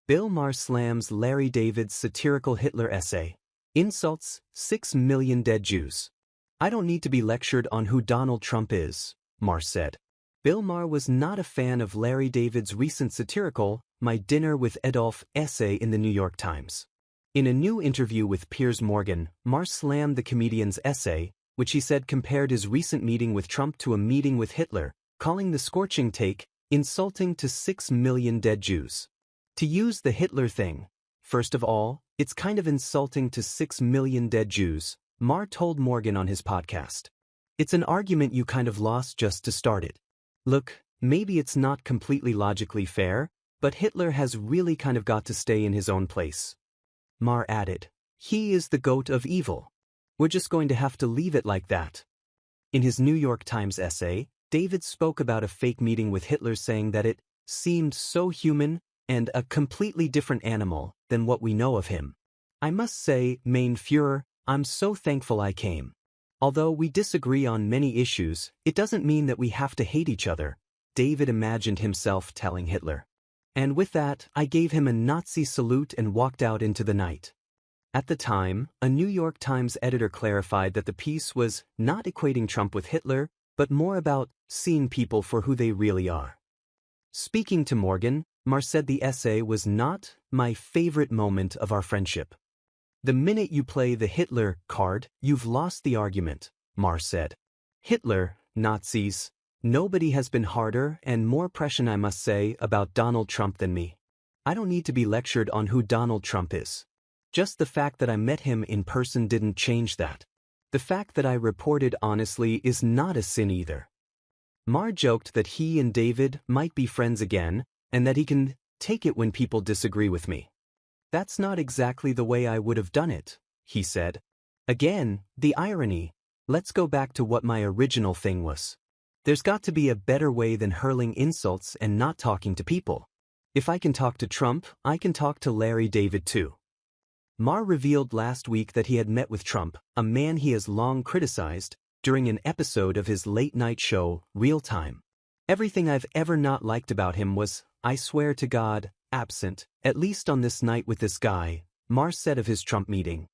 Bill Maher slams Larry David's satirical Hitler essay. Insults, 6 million dead Jews. I don't need to be lectured on who Donald Trump is, Maher said. Bill Maher was not a fan of Larry David's recent satirical, My Dinner with Adolf essay in the New York Times. In a new interview with Piers Morgan, Maher slammed the comedian's essay, which he said compared his recent meeting with Trump to a meeting with Hitler, calling the scorching take insulting to 6 million dead Jews. To use the Hitler thing, first of all, it's kind of insulting to 6 million dead Jews, Maher told Morgan on his podcast. It's an argument you kind of lost just to start it. Look, maybe it's not completely logically fair, but Hitler has really kind of got to stay in his own place. Maher added, he is the goat of evil. We're just going to have to leave it like that. In his New York Times essay, David spoke about a fake meeting with Hitler, saying that it seemed so human and a completely different animal than what we know of him. I must say, Mein Führer, I'm so thankful I came. Although we disagree on many issues, it doesn't mean that we have to hate each other, David imagined himself telling Hitler. And with that, I gave him a Nazi salute and walked out into the night. At the time, a New York Times editor clarified that the piece was not equating Trump with Hitler, but more about seeing people for who they really are. Speaking to Morgan, Maher said the essay was not my favorite moment of our friendship. The minute you play the Hitler card, you've lost the argument, Maher said. Hitler, Nazis, nobody has been harder and more prescient, I must say, about Donald Trump than me. I don't need to be lectured on who Donald Trump is. Just the fact that I met him in person didn't change that. The fact that I reported honestly is not a sin either. Maher joked that he and David might be friends again, and that he can take it when people disagree with me. That's not exactly the way I would have done it, he said. Again, the irony. Let's go back to what my original thing was. There's got to be a better way than hurling insults and not talking to people. If I can talk to Trump, I can talk to Larry David too. Maher revealed last week that he had met with Trump, a man he has long criticized, during an episode of his late-night show, Real Time. Everything I've ever not liked about him was, I swear to God, absent, at least on this night with this guy, Maher said of his Trump meeting.